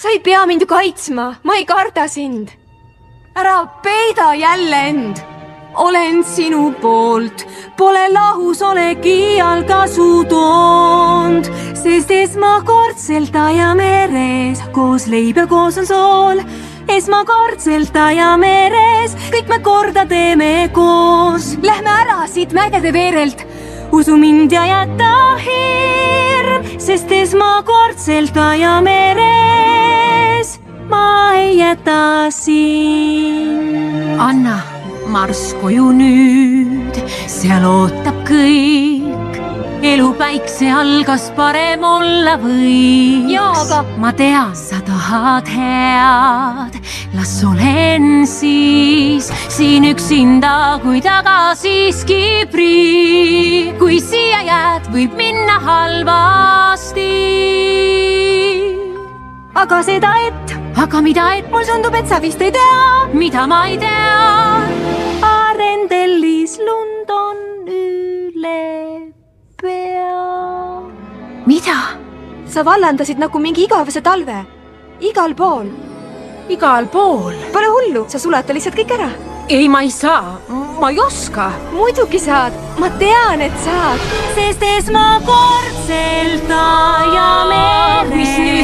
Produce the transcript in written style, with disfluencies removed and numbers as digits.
sa ei pea mind kaitsma, ma ei karda sind. Ära peida jälle end. Olen sinu poolt, pole lahus olegi all kasu toond, sest esmakordselt aja meres, koos leib ja koos on sool. Esmakordselt aja meres, kõik me korda teeme koos. Lähme ära siit mägede veerelt, usu mind ja jäta hirm, sest esmakordselt aja meres ma ei jäta sind. Anna marss koju nüüd, seal ootab kõik. Elu päikse all, kas parem olla või? Jaa, aga ma tean, sa tahad head. Las olen siis siin üksinda, kui taga siiski prii. Kui siia jääd, võib minna halvasti. Aga seda Aga mida mul tundub, et sa vist ei tea. Mida ma ei tea? Arendellis lund on üle pea. Mida? Sa vallandasid nagu mingi igavese talve. Igal pool. Igal pool? Pole hullu, sa sulata lihtsalt kõik ära. Ei, ma ei saa. Ma ei oska. Muidugi saad. Ma tean, et saad. Sest esmakordselt aja meres. Mis nüüd?